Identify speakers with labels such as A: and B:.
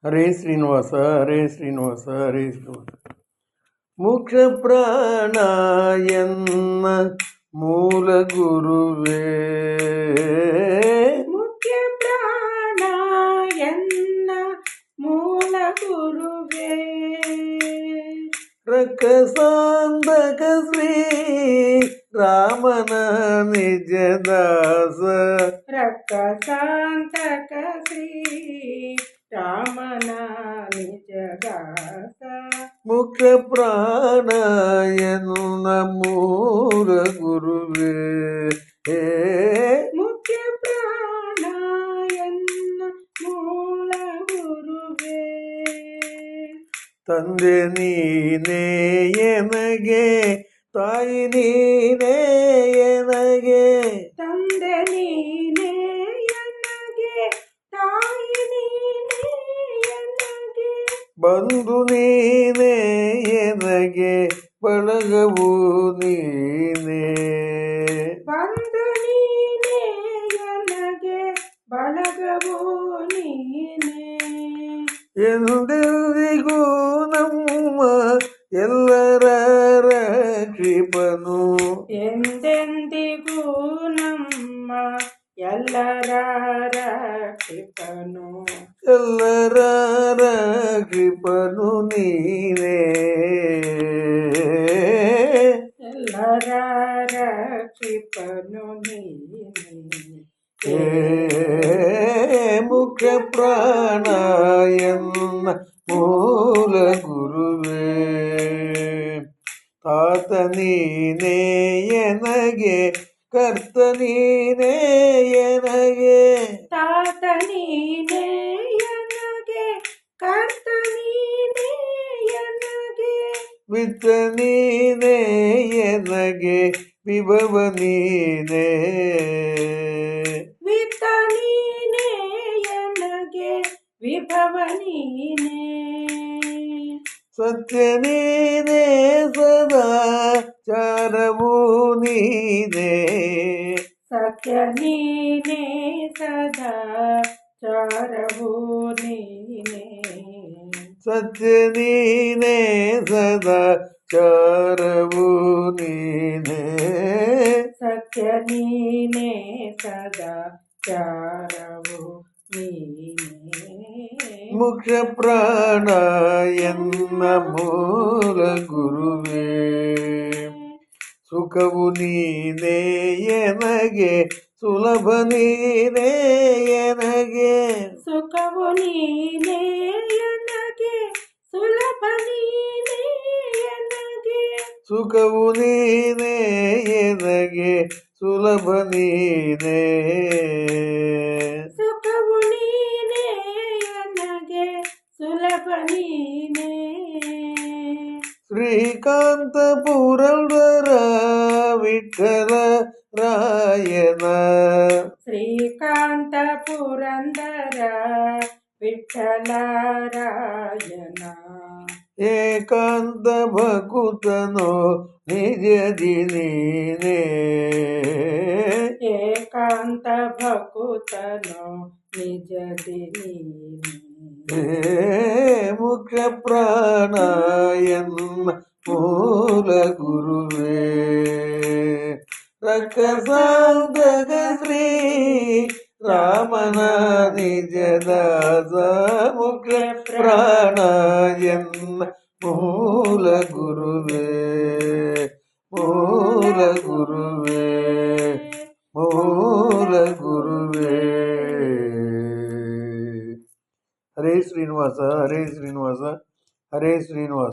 A: ಹರೇ ಶ್ರೀನಿವಾಸ ಹರೇ ಶ್ರೀನಿವಾಸ ಹರೇ ಶ್ರೀನಿವಾಸ. ಮುಖ್ಯ ಪ್ರಾಣ ಎನ್ನ ಮೂಲ ಗುರುವೇ,
B: ಮುಖ್ಯ ಪ್ರಾಣ ಎನ್ನ ಮೂಲ ಗುರುವೇ,
A: ರಕ್ಕಸಾಂಧಕ ಶ್ರೀ ರಾಮನ ನಿಜ ದಾಸ,
B: ರಕ್ಕಸಾಂತಕ ಶ್ರೀ ರಾಮನ ನಿಜ ದಾಸ.
A: ಮುಖ್ಯ ಪ್ರಾಣ ಎನ್ನ ಮೂಲ ಗುರುವೇ,
B: ಮುಖ್ಯ ಪ್ರಾಣ ಎನ್ನ ಮೂಲ ಗುರುವೇ,
A: ತಂದೆ ನೀನೇ ಎನಗೆ ತಾಯಿ ನೀನೇ ಎನಗೆ,
B: ತಂದೆ ನೀನೇ ಎನಗೆ ತಾಯಿ ನೀನೇ ಎನಗೆ,
A: ಬಂಧು ನೀನೇ ಎನಗೆ ಬಳಗವು ನೀನೇ,
B: ಬಂಧು ನೀನೇ ಎನಗೆ ಬಳಗವು ನೀನೇ,
A: ಎಂದೆಂದಿಗೂ ನಮ್ಮ ಎಲ್ಲರ ರಕ್ಷಿಪನು,
B: ಎಂದೆಂದಿಗೂ ನಮ್ಮ ಎಲ್ಲರ ರಕ್ಷಿಪನು,
A: ಎಲ್ಲರ ರಕ್ಷಿಪನು ನೀನೇ,
B: ಎಲ್ಲರ ರಕ್ಷಿಪನು ನೀನೇ.
A: ಮುಖ್ಯ ಪ್ರಾಣ ಎನ್ನ ಮೂಲ ಗುರುವೇ, ತಾತ ನೀನೇ ಎನಗೆ ಕರ್ತ ನೀನೇ ಎನಗೆ,
B: ತಾತ ನೀನೇ ಎನಗೆ ಕರ್ತ ನೀನೇ ಎನಗೆ,
A: ವಿತ್ತ ನೀನೇ ಎನಗೆ ವಿಭವ ನೀನೇ,
B: ವಿತ್ತ ನೀನೇ ಎನಗೆ ವಿಭವ ನೀನೇ,
A: ಸತ್ಯ ನೀನೇ ಸದಾ ಚಾರವು ನೀನೇ,
B: ಸತ್ಯ ನೀನೇ ಸದಾ ಚಾರವು ನೀನೇ,
A: ಸತ್ಯ ನೀನೇ ಸದಾ ಚಾರವು ನೀನೇ,
B: ಸತ್ಯ ನೀನೇ ಸದಾ ಚಾರವು ನೀನೇ.
A: ಮುಖ್ಯ ಪ್ರಾಣ ಎನ್ನ ಮೂಲ ಗುರುವೇ, ಸುಖವು ನೀನೇ ಎನಗೆ ಸುಲಭ ನೀನೇ ಎನಗೆ,
B: ಸುಖವು ನೀನೇ ಎನಗೆ ಸುಲಭ ನೀನೇ ಎನಗೆ,
A: ಸುಖವು ನೀನೇ ಎನಗೆ ಸುಲಭ ನೀನೇ,
B: ಸುಖವು ನೀನೇ ಎನಗೆ ಸುಲಭ ನೀನೇ.
A: ಶ್ರೀಕಾಂತ ಪುರಂದರ ವಿಠಲ ರಾಯನ,
B: ಶ್ರೀಕಾಂತ ಪುರಂದರ ವಿಠಲ ರಾಯನ,
A: ಏಕಾಂತ ಭಕುತನೋ ನಿಜದಿ ನೀನೇ,
B: ಏಕಾಂತ ಭಕುತನೋ ನಿಜದಿ ನೀನೇ.
A: ಮುಖ್ಯ ಪ್ರಾಣ ಎನ್ನ ಮೂಲ ಗುರುವೇ, ರಕ್ಕಸಾಂಧಕ ಶ್ರೀ ರಾಮನ ನಿಜ ದಾಸ, ಮುಖ್ಯ ಪ್ರಾಣ ಎನ್ನ ಮೂಲ ಗುರುವೇ, ಮೂಲ ಗುರುವೇ, ಮೂಲ ಗುರುವೇ. ಹರೇ ಶ್ರೀನಿವಾಸ ಹರೇ ಶ್ರೀನಿವಾಸ ಹರೇ ಶ್ರೀನಿವಾಸ.